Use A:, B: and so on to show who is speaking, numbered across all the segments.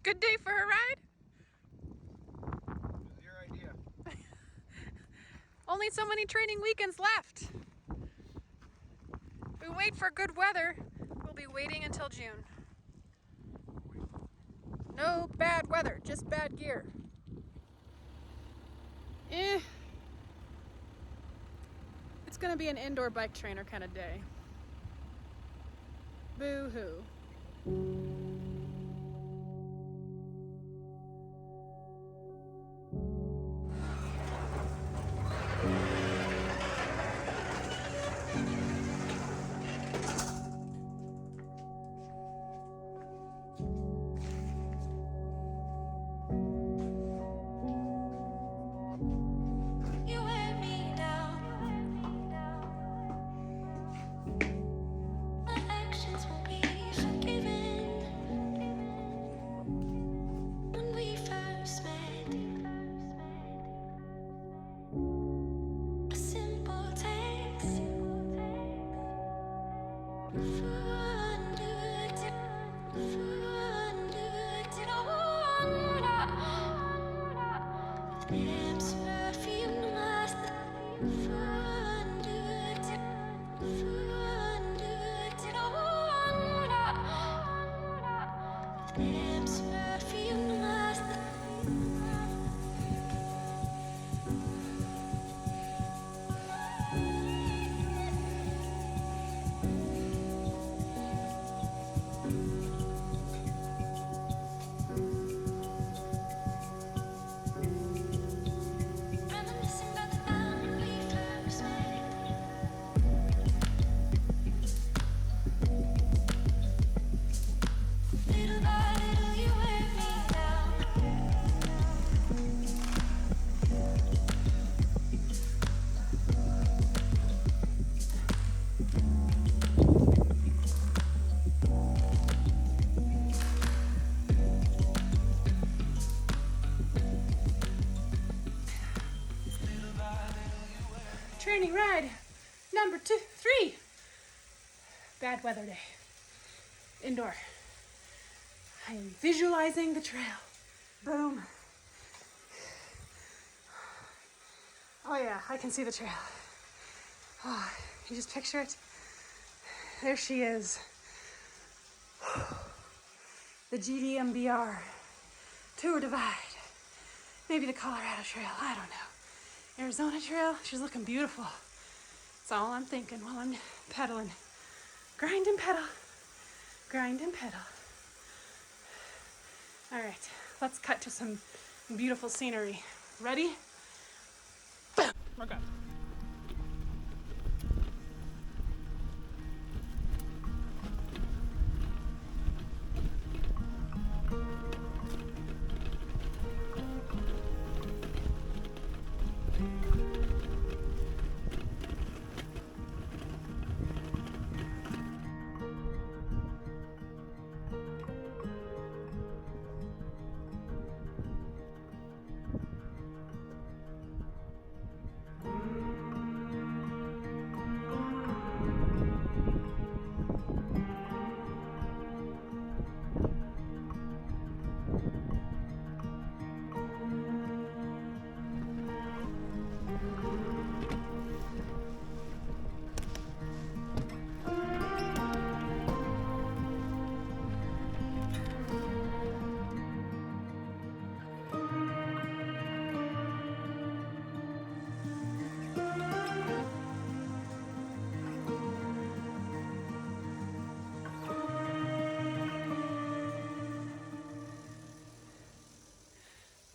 A: Good day for a ride?
B: It was your idea.
A: Only so many training weekends left. If we wait for good weather, we'll be waiting until June. No bad weather, just bad gear. It's gonna be an indoor bike trainer kind of day. Boo-hoo. Training ride number 3. Bad weather day. Indoor. I am visualizing the trail. Boom. Oh yeah, I can see the trail. Oh, you just picture it. There she is. The GDMBR. Tour Divide. Maybe the Colorado Trail, I don't know. Arizona Trail, she's looking beautiful. That's all I'm thinking while I'm pedaling. Grind and pedal. Grind and pedal. All right, let's cut to some beautiful scenery. Ready? Boom. We're good.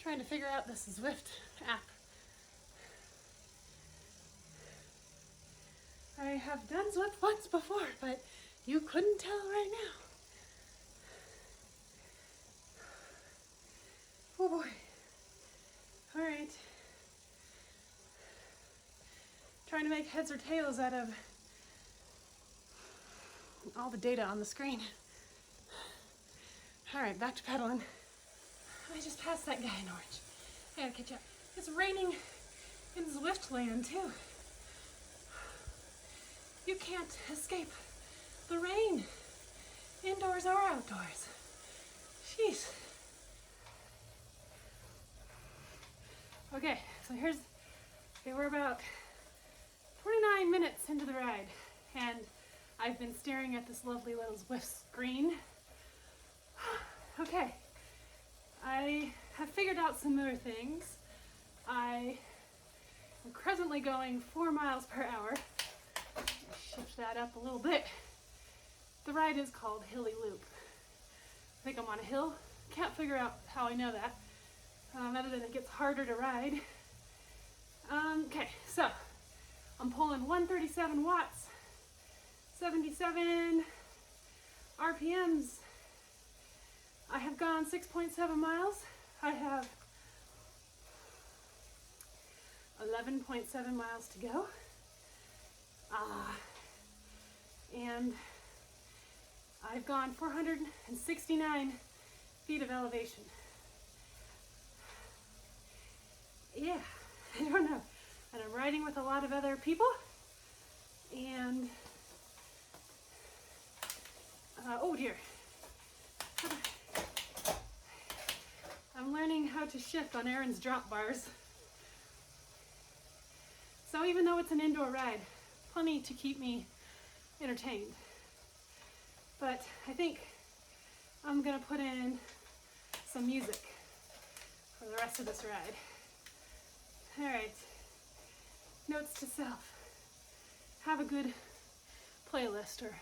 A: Trying to figure out this Zwift app. I have done Zwift once before, but you couldn't tell right now. Oh boy. All right. Trying to make heads or tails out of all the data on the screen. All right, back to pedaling. I just passed that guy in orange. I gotta catch up. It's raining in Zwift land too. You can't escape the rain, indoors or outdoors. Jeez. Okay, so we're about 29 minutes into the ride, and I've been staring at this lovely little Zwift screen. Okay, I have figured out some more things. I am presently going 4 miles per hour. Shift that up a little bit. The ride is called Hilly Loop. I think I'm on a hill. Can't figure out how I know that, other than it gets harder to ride. Okay, so I'm pulling 137 watts, 77 RPMs. I have gone 6.7 miles. I have 11.7 miles to go. And I've gone 469 feet of elevation. Yeah, I don't know. And I'm riding with a lot of other people. And, oh dear. I'm learning how to shift on Aaron's drop bars. So even though it's an indoor ride, plenty to keep me entertained. But I think I'm gonna put in some music for the rest of this ride. All right, notes to self. Have a good playlist or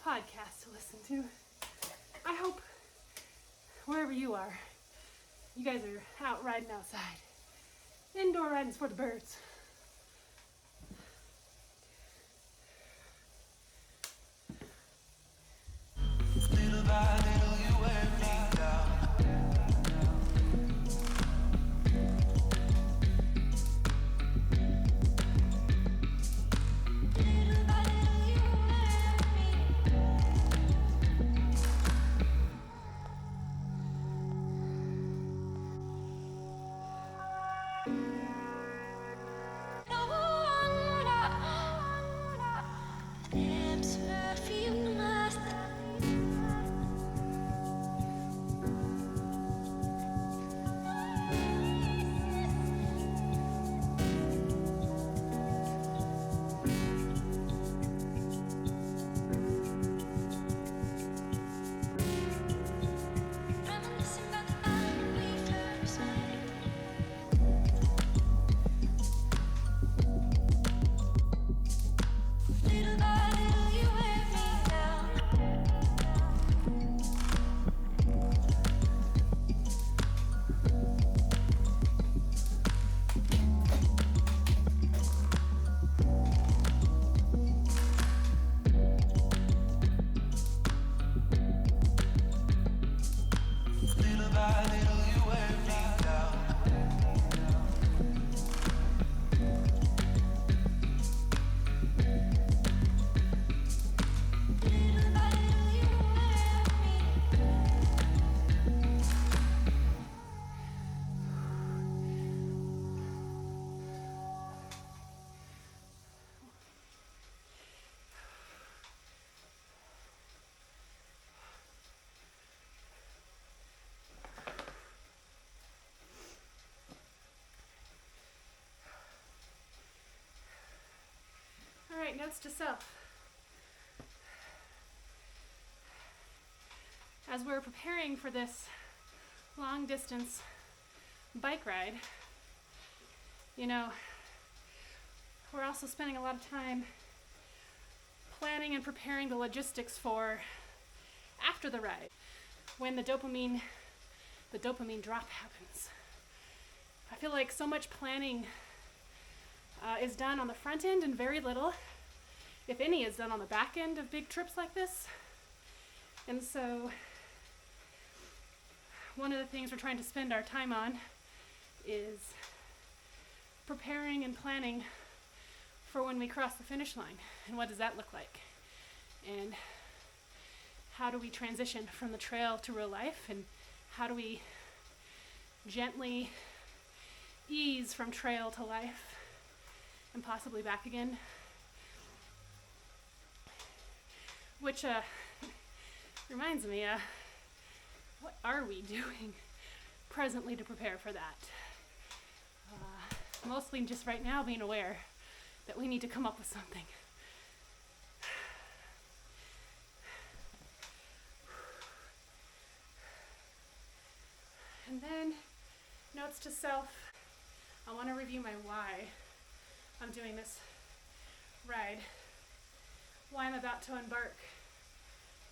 A: podcast to listen to. I hope wherever you are, you guys are out riding outside. Indoor riding's for the birds.
B: Little by little you wear me down. Little by little you wear me. No wonder lips perfume must. Reminiscing about the night we first met. Little by little you wear me down. Little by little you wear me down. Little by little you wear me.
A: All right, notes to self. As we're preparing for this long distance bike ride, you know, we're also spending a lot of time planning and preparing the logistics for after the ride, when the dopamine drop happens. I feel like so much planning is done on the front end and very little, if any, is done on the back end of big trips like this. And so one of the things we're trying to spend our time on is preparing and planning for when we cross the finish line. And what does that look like? And how do we transition from the trail to real life? And how do we gently ease from trail to life and possibly back again? Which reminds me, what are we doing presently to prepare for that? mostly just right now being aware that we need to come up with something. And then notes to self. I want to review my why I'm doing this ride, why I'm about to embark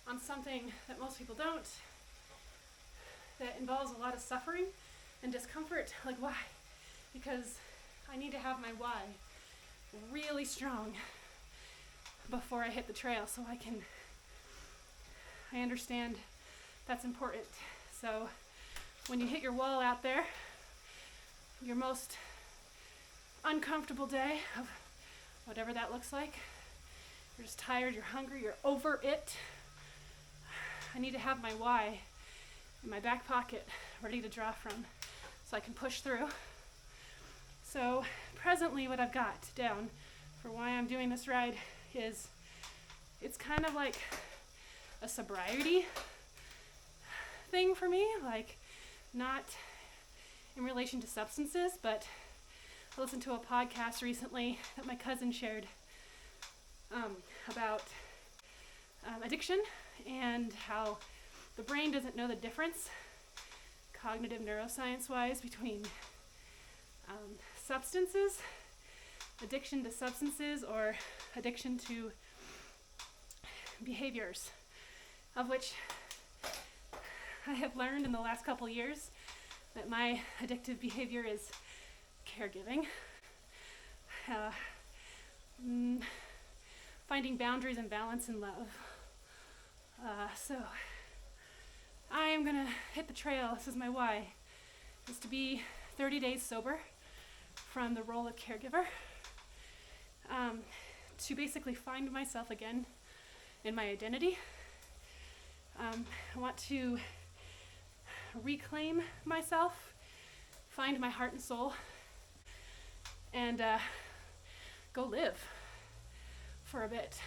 A: on something that most people don't, that involves a lot of suffering and discomfort. Like, why? Because I need to have my why really strong before I hit the trail, so I understand that's important. So when you hit your wall out there, your most uncomfortable day of whatever that looks like, you're just tired, you're hungry, you're over it, I need to have my why in my back pocket ready to draw from so I can push through. So presently what I've got down for why I'm doing this ride is, it's kind of like a sobriety thing for me, like not in relation to substances, but I listened to a podcast recently that my cousin shared about addiction and how the brain doesn't know the difference, cognitive neuroscience-wise, between substances, addiction to substances, or addiction to behaviors, of which I have learned in the last couple years that my addictive behavior is caregiving, finding boundaries and balance in love. So I am gonna hit the trail. This is my why, is to be 30 days sober from the role of caregiver, to basically find myself again in my identity. I want to reclaim myself, find my heart and soul, and go live for a bit.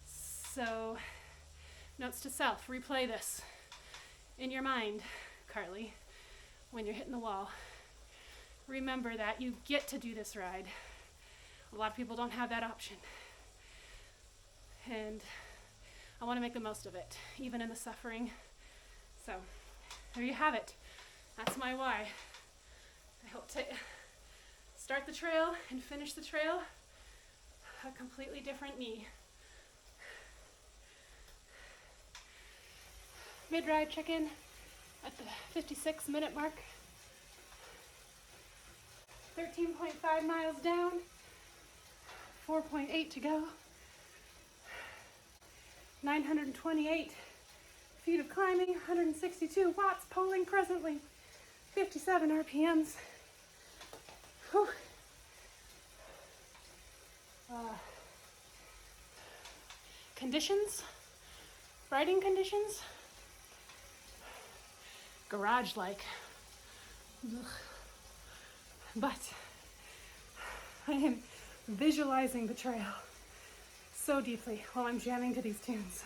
A: So, notes to self, replay this in your mind, Carly, when you're hitting the wall. Remember that you get to do this ride. A lot of people don't have that option. And I want to make the most of it, even in the suffering. So, there you have it. That's my why. I hope to start the trail and finish the trail a completely different me. Mid-ride check-in at the 56-minute mark. 13.5 miles down, 4.8 to go. 928 feet of climbing, 162 watts pulling presently, 57 RPMs. Whew. Conditions, riding conditions, garage-like. Ugh. But I am visualizing the trail so deeply while I'm jamming to these tunes.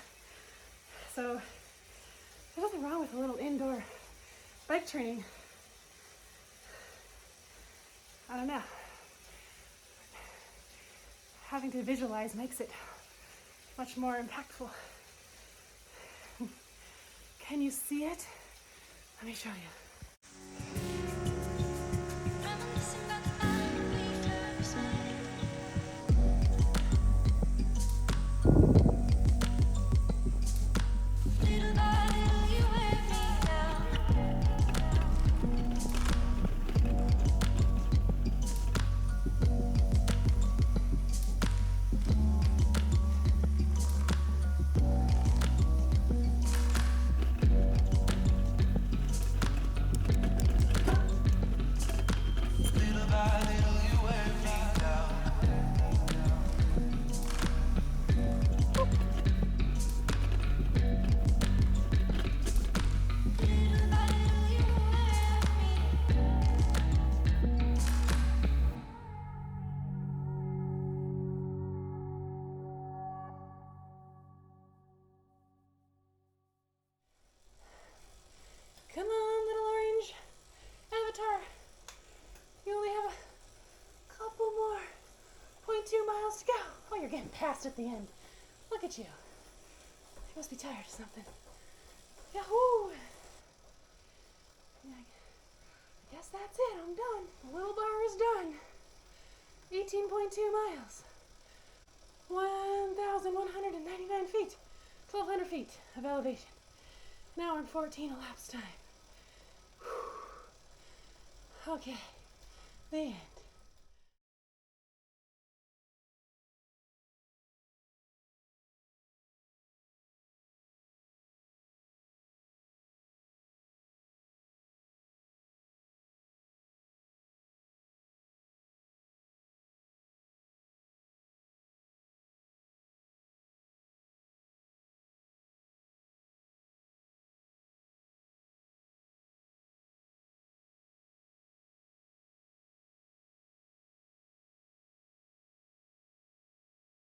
A: So there's nothing wrong with a little indoor bike training. I don't know. Having to visualize makes it much more impactful. Can you see it? Let me show you.
B: Reminiscing about the night we first met. Little by little you wear me down.
A: getting passed at the end. Look at you. You must be tired or something. Yahoo! I guess that's it. I'm done. The little bar is done. 18.2 miles. 1,199 feet. 1,200 feet of elevation. Now we're in 14 elapsed time. Whew. Okay. The end.